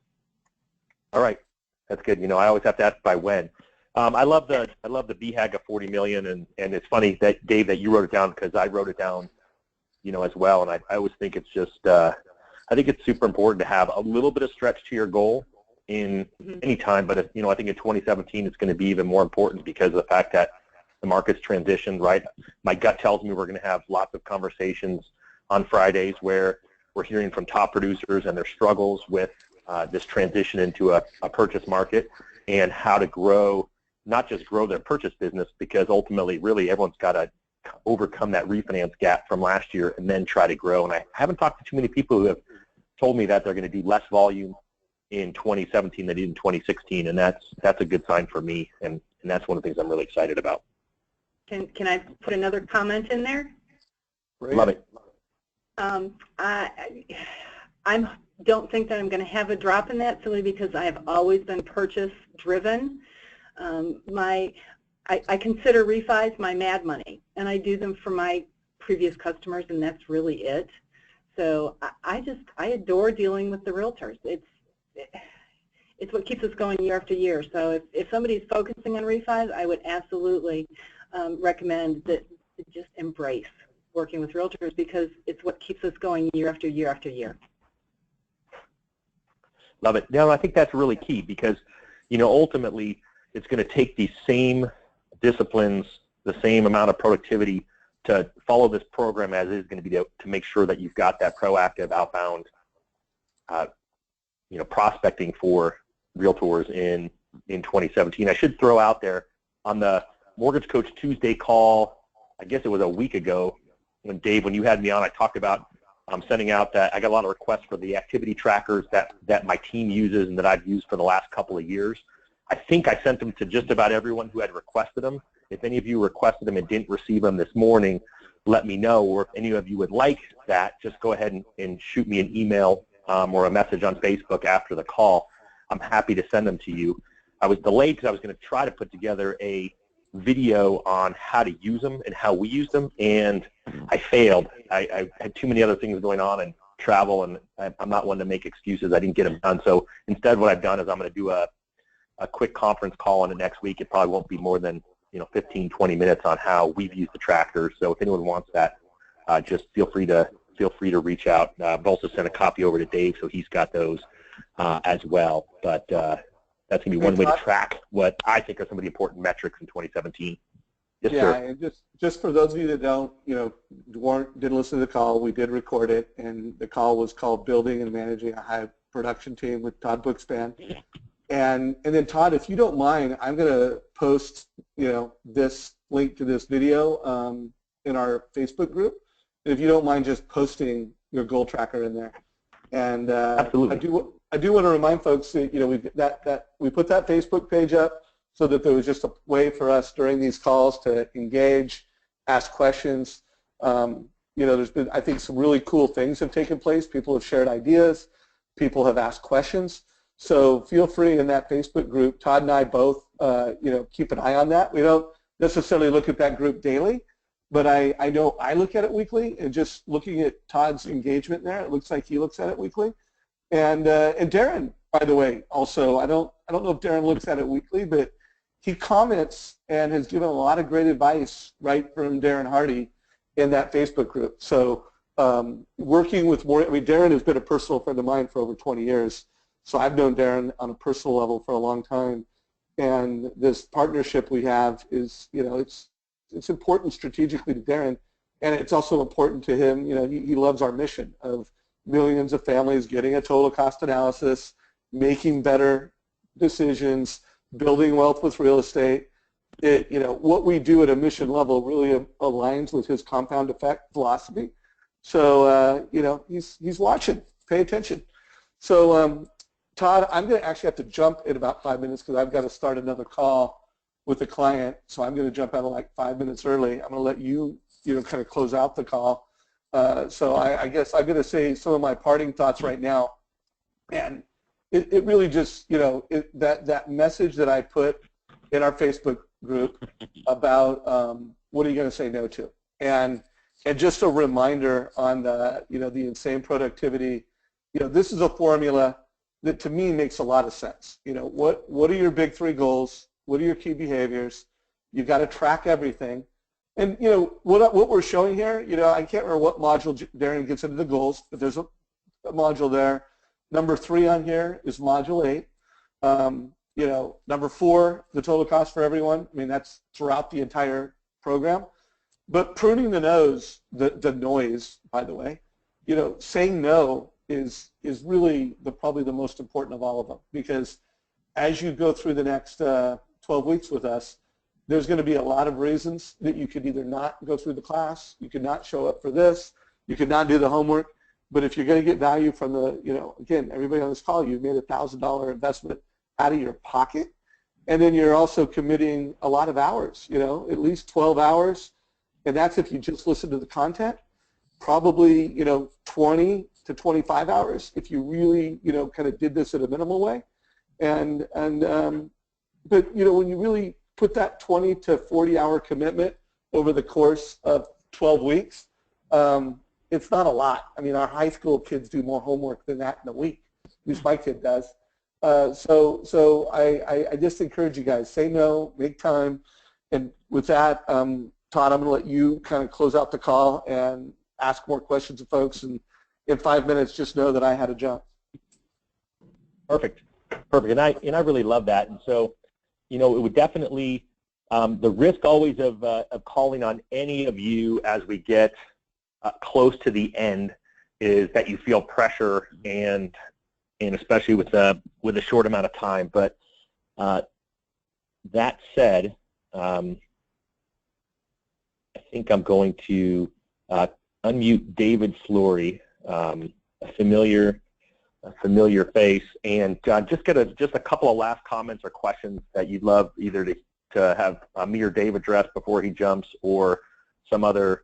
Speaker 2: All right, that's good. I always have to ask by when. I love the BHAG of 40 million, and it's funny that Dave that you wrote it down because I wrote it down, as well. And I always think it's just I think it's super important to have a little bit of stretch to your goal in any time. But I think in 2017 it's going to be even more important because of the fact that the market's transitioned. Right, my gut tells me we're going to have lots of conversations on Fridays where we're hearing from top producers and their struggles with this transition into a purchase market and how to grow. Not just grow their purchase business, because ultimately, really, everyone's got to overcome that refinance gap from last year and then try to grow. And I haven't talked to too many people who have told me that they're going to do less volume in 2017 than they did in 2016, and that's a good sign for me, and that's one of the things I'm really excited about.
Speaker 6: Can I put another comment in there?
Speaker 1: Great.
Speaker 2: Love it.
Speaker 6: I don't think that I'm going to have a drop in that simply because I have always been purchase driven. I consider refis my mad money, and I do them for my previous customers, and that's really it. So I adore dealing with the realtors. It's what keeps us going year after year. So if somebody's focusing on refis, I would absolutely recommend that to just embrace working with realtors because it's what keeps us going year after year after year.
Speaker 2: Love it. Now, I think that's really key because, ultimately, it's going to take these same disciplines, the same amount of productivity to follow this program as is going to be to make sure that you've got that proactive outbound, prospecting for realtors in 2017. I should throw out there on the Mortgage Coach Tuesday call, I guess it was a week ago, when you had me on, I talked about sending out that I got a lot of requests for the activity trackers that my team uses and that I've used for the last couple of years. I think I sent them to just about everyone who had requested them. If any of you requested them and didn't receive them this morning, let me know. Or if any of you would like that, just go ahead and shoot me an email or a message on Facebook after the call. I'm happy to send them to you. I was delayed because I was going to try to put together a video on how to use them and how we use them, and I failed. I had too many other things going on and travel, and I'm not one to make excuses. I didn't get them done. So instead what I've done is I'm going to do a quick conference call on it next week. It probably won't be more than 15, 20 minutes on how we've used the trackers. So if anyone wants that, just feel free to reach out. I've also sent a copy over to Dave, so he's got those as well. But that's going to be one way to track what I think are some of the important metrics in 2017. Yes,
Speaker 1: yeah,
Speaker 2: sir.
Speaker 1: And just for those of you that didn't listen to the call, we did record it, and the call was called Building and Managing a High Production Team with Todd Bookspan. And then Todd, if you don't mind, I'm going to post this link to this video in our Facebook group. And if you don't mind just posting your goal tracker in there. And
Speaker 2: absolutely.
Speaker 1: I do want to remind folks that we put that Facebook page up so that there was just a way for us during these calls to engage, ask questions. There's been, I think, some really cool things have taken place. People have shared ideas. People have asked questions. So feel free in that Facebook group. Todd and I both, keep an eye on that. We don't necessarily look at that group daily, but I know I look at it weekly. And just looking at Todd's engagement there, it looks like he looks at it weekly. And Darren, by the way, also, I don't know if Darren looks at it weekly, but he comments and has given a lot of great advice right from Darren Hardy in that Facebook group. So working with Darren has been a personal friend of mine for over 20 years. So I've known Darren on a personal level for a long time, and this partnership we have is, it's important strategically to Darren, and it's also important to him. He loves our mission of millions of families getting a total cost analysis, making better decisions, building wealth with real estate. What we do at a mission level really aligns with his compound effect philosophy. So, he's watching. Pay attention. So, Todd, I'm going to actually have to jump in about 5 minutes because I've got to start another call with a client. So I'm going to jump out of like 5 minutes early. I'm going to let you, kind of close out the call. So I guess I'm going to say some of my parting thoughts right now. And it really just, that message that I put in our Facebook group about what are you going to say no to? And just a reminder on the, the insane productivity, this is a formula that to me makes a lot of sense. What are your big three goals? What are your key behaviors? You've got to track everything. And what we're showing here, I can't remember what module Darren gets into the goals, but there's a module there. Number 3 on here is module 8. Number 4, the total cost for everyone. I mean, that's throughout the entire program. But pruning the noise, by the way, saying no is really probably the most important of all of them, because as you go through the next 12 weeks with us, there's going to be a lot of reasons that you could either not go through the class, you could not show up for this, you could not do the homework. But if you're going to get value from again, everybody on this call, you've made a $1,000 investment out of your pocket, and then you're also committing a lot of hours, at least 12 hours, and that's if you just listen to the content. Probably 20 to 25 hours if you really kind of did this in a minimal way, but when you really put that 20 to 40 hour commitment over the course of 12 weeks, it's not a lot. I mean, our high school kids do more homework than that in a week. At least my kid does. So I just encourage you guys, say no, make time, and with that, Todd, I'm going to let you kind of close out the call and ask more questions of folks, and in 5 minutes, just know that I had to jump.
Speaker 2: Perfect. And I really love that. And so, it would definitely The risk always of calling on any of you as we get close to the end is that you feel pressure, and especially with a short amount of time. But that said, I think I'm going to unmute David Flory, a familiar face, and just get just a couple of last comments or questions that you'd love either to have me or Dave address before he jumps, or some other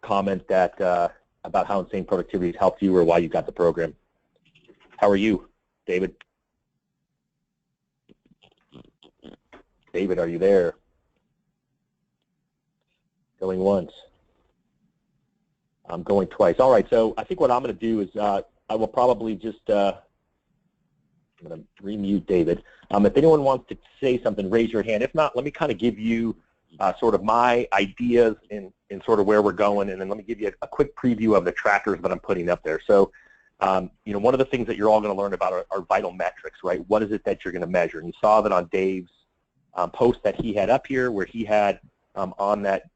Speaker 2: comment that about how Insane Productivity has helped you or why you got the program. How are you, David? David, are you there? Going once. I'm going twice. All right, so I think what I'm going to do is I will probably just I'm going to remute David. If anyone wants to say something, raise your hand. If not, let me kind of give you sort of my ideas in sort of where we're going, and then let me give you a quick preview of the trackers that I'm putting up there. So, you know, one of the things that you're all going to learn about are vital metrics, right? What is it that you're going to measure? And you saw that on Dave's post that he had up here, where he had on that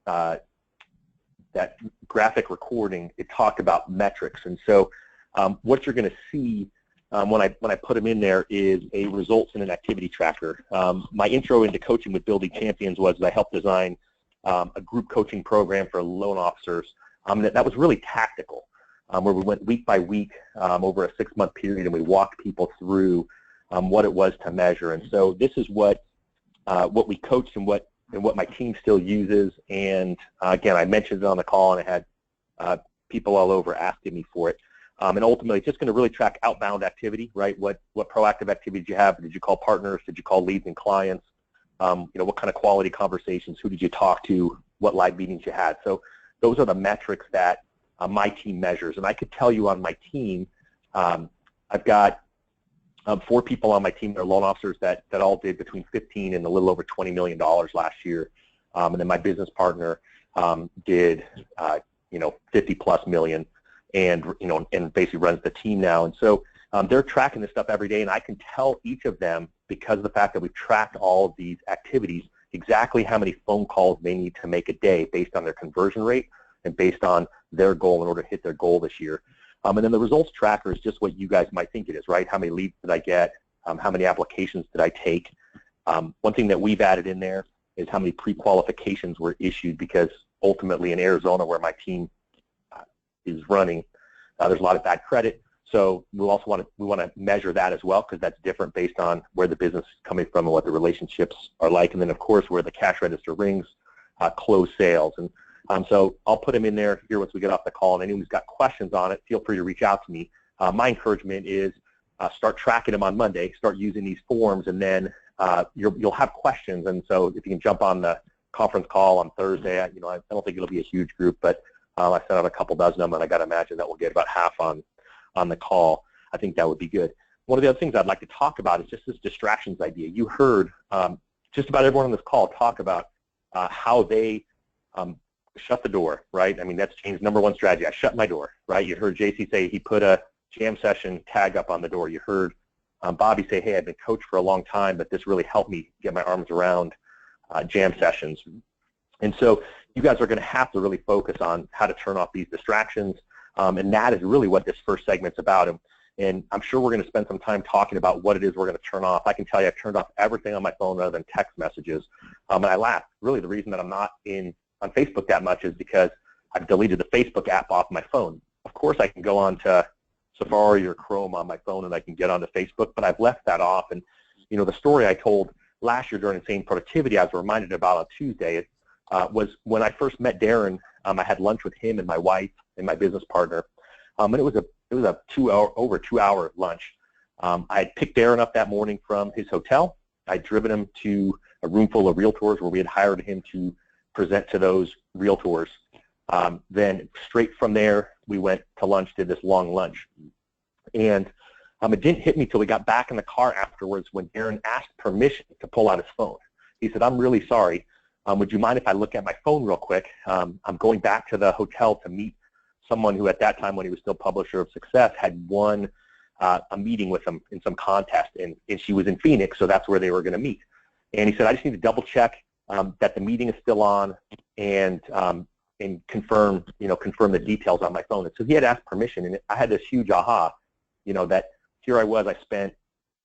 Speaker 2: that graphic recording, it talked about metrics. And so what you're going to see when I put them in there is a results in an activity tracker. My intro into coaching with Building Champions was I helped design a group coaching program for loan officers. That was really tactical, where we went week by week over a 6-month period, and we walked people through what it was to measure. And so this is what we coached and what my team still uses. And again, I mentioned it on the call, and I had people all over asking me for it. And ultimately, it's just going to really track outbound activity, right? What proactive activities you have? Did you call partners? Did you call leads and clients? You know, what kind of quality conversations? Who did you talk to? What live meetings you had? So those are the metrics that my team measures. And I could tell you on my team, I've got 4 people on my team that are loan officers that all did between 15 and a little over $20 million last year. And then my business partner did, you know, 50 plus million. And you know, and basically runs the team now. And so they're tracking this stuff every day, and I can tell each of them, because of the fact that we've tracked all of these activities, exactly how many phone calls they need to make a day based on their conversion rate and based on their goal in order to hit their goal this year. And then the results tracker is just what you guys might think it is, right? How many leads did I get? How many applications did I take? One thing that we've added in there is how many pre-qualifications were issued, because ultimately in Arizona, where my team is running, there's a lot of bad credit. So we also want to measure that as well, because that's different based on where the business is coming from and what the relationships are like. And then of course where the cash register rings, close sales. And so I'll put them in there here once we get off the call, and anyone who's got questions on it, feel free to reach out to me. My encouragement is start tracking them on Monday, start using these forms, and then you'll have questions. And so if you can jump on the conference call on Thursday, you know, I don't think it'll be a huge group, but I sent out a couple dozen of them, and I got to imagine that we'll get about half on the call. I think that would be good. One of the other things I'd like to talk about is just this distractions idea. You heard just about everyone on this call talk about how they shut the door, right? I mean, that's James' #1 strategy. I shut my door, right? You heard JC say he put a jam session tag up on the door. You heard Bobby say, hey, I've been coached for a long time, but this really helped me get my arms around jam sessions. And so you guys are going to have to really focus on how to turn off these distractions, and that is really what this first segment's about. And I'm sure we're going to spend some time talking about what it is we're going to turn off. I can tell you I've turned off everything on my phone rather than text messages. And I laugh. Really, the reason that I'm not on Facebook that much is because I've deleted the Facebook app off my phone. Of course, I can go on to Safari or Chrome on my phone, and I can get onto Facebook, but I've left that off. And you know, the story I told last year during Insane Productivity, I was reminded about on Tuesday, was when I first met Darren. I had lunch with him and my wife and my business partner, and it was a over 2-hour lunch. I had picked Darren up that morning from his hotel. I'd driven him to a room full of realtors where we had hired him to present to those realtors. Then straight from there, we went to lunch, did this long lunch. And it didn't hit me till we got back in the car afterwards when Darren asked permission to pull out his phone. He said, I'm really sorry. Would you mind if I look at my phone real quick? I'm going back to the hotel to meet someone who at that time, when he was still publisher of Success, had won a meeting with him in some contest, and she was in Phoenix, so that's where they were going to meet. And he said, I just need to double check that the meeting is still on and confirm the details on my phone. And so he had asked permission, and I had this huge aha, that here I was, I spent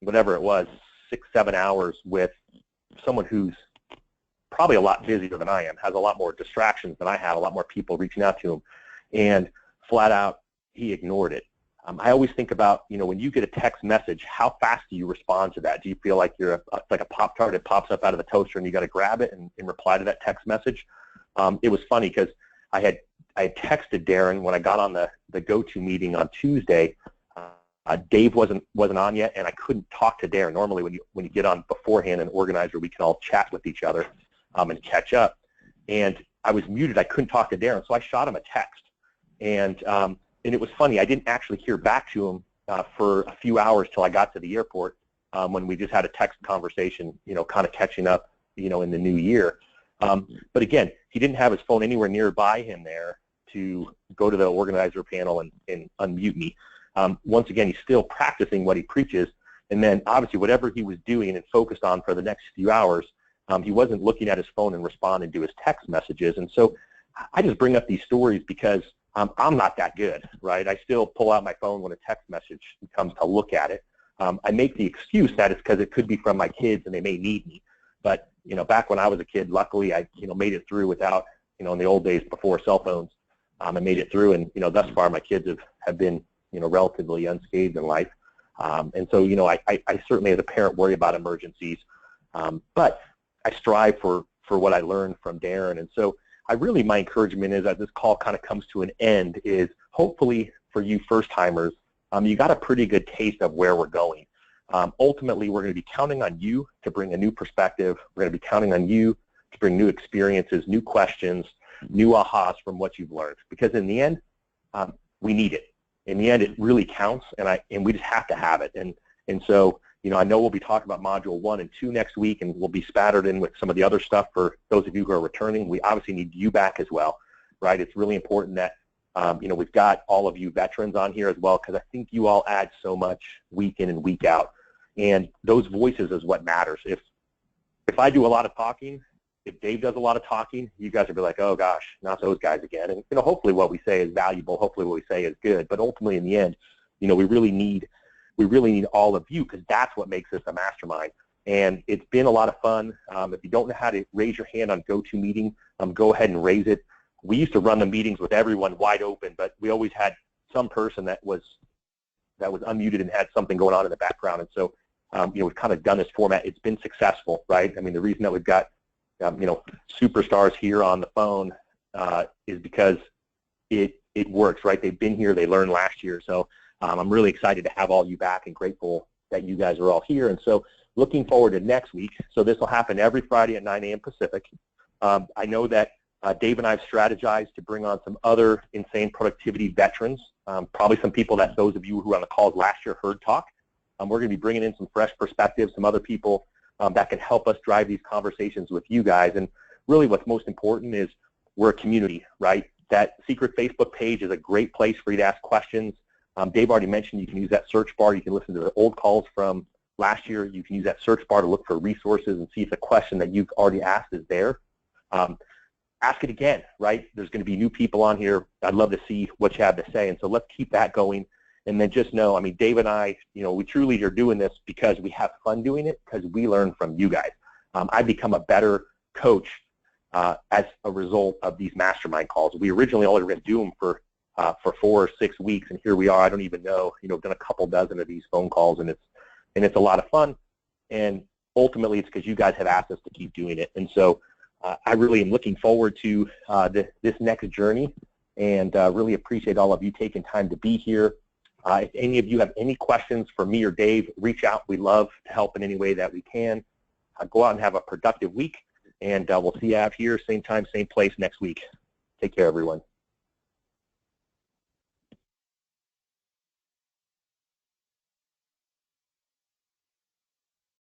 Speaker 2: whatever it was, 6-7 hours with someone who's probably a lot busier than I am, has a lot more distractions than I have, a lot more people reaching out to him, and flat out, he ignored it. I always think about, when you get a text message, how fast do you respond to that? Do you feel like you're like a Pop-Tart that pops up out of the toaster and you got to grab it and reply to that text message? It was funny because I had texted Darren when I got on the go-to meeting on Tuesday. Dave wasn't on yet, and I couldn't talk to Darren. Normally, when you get on beforehand and organizer, we can all chat with each other and catch up. And I was muted. I couldn't talk to Darren, so I shot him a text. And it was funny. I didn't actually hear back to him for a few hours till I got to the airport when we just had a text conversation, kind of catching up, in the new year. But again, he didn't have his phone anywhere nearby him there to go to the organizer panel and unmute me. Once again, he's still practicing what he preaches, and then obviously whatever he was doing and focused on for the next few hours, he wasn't looking at his phone and responding to his text messages. And so I just bring up these stories because I'm not that good, right? I still pull out my phone when a text message comes to look at it. I make the excuse that it's because it could be from my kids and they may need me. But, back when I was a kid, luckily I, made it through without, in the old days before cell phones, I made it through, and, thus far my kids have been, relatively unscathed in life. And so, I certainly as a parent worry about emergencies, but I strive for what I learned from Darren. And so my encouragement is, as this call kind of comes to an end, is hopefully for you first-timers, you got a pretty good taste of where we're going. Ultimately, we're going to be counting on you to bring a new perspective. We're going to be counting on you to bring new experiences, new questions, new ahas from what you've learned. Because in the end, we need it. In the end, it really counts, and we just have to have it. And so, I know we'll be talking about Module 1 and 2 next week, and we'll be spattered in with some of the other stuff for those of you who are returning. We obviously need you back as well, right? It's really important that, we've got all of you veterans on here as well, because I think you all add so much week in and week out. And those voices is what matters. If I do a lot of talking, if Dave does a lot of talking, you guys will be like, oh gosh, not those guys again. And hopefully what we say is valuable. Hopefully what we say is good. But ultimately, in the end, we really need all of you, because that's what makes this a mastermind. And it's been a lot of fun. If you don't know how to raise your hand on GoToMeeting, go ahead and raise it. We used to run the meetings with everyone wide open, but we always had some person that was unmuted and had something going on in the background. And so, we've kind of done this format. It's been successful, right? I mean, the reason that we've got superstars here on the phone is because it works, right? They've been here, they learned last year. So I'm really excited to have all you back and grateful that you guys are all here. And so looking forward to next week. So this will happen every Friday at 9 a.m. Pacific. I know that Dave and I have strategized to bring on some other insane productivity veterans, probably some people that those of you who were on the calls last year heard talk. We're going to be bringing in some fresh perspectives, some other people that can help us drive these conversations with you guys. And really what's most important is we're a community, right? That secret Facebook page is a great place for you to ask questions. Dave already mentioned you can use that search bar. You can listen to the old calls from last year. You can use that search bar to look for resources and see if the question that you've already asked is there. Ask it again, right? There's going to be new people on here. I'd love to see what you have to say. And so let's keep that going. And then just know, I mean, Dave and I, we truly are doing this because we have fun doing it, because we learn from you guys. I've become a better coach as a result of these mastermind calls. We originally only were going to do them for 4 or 6 weeks, and here we are. I don't even know, done a couple dozen of these phone calls, and it's a lot of fun. And ultimately, it's because you guys have asked us to keep doing it. And so I really am looking forward to this next journey, and really appreciate all of you taking time to be here. If any of you have any questions for me or Dave, reach out. We love to help in any way that we can. Go out and have a productive week, and we'll see you out here, same time, same place next week. Take care, everyone.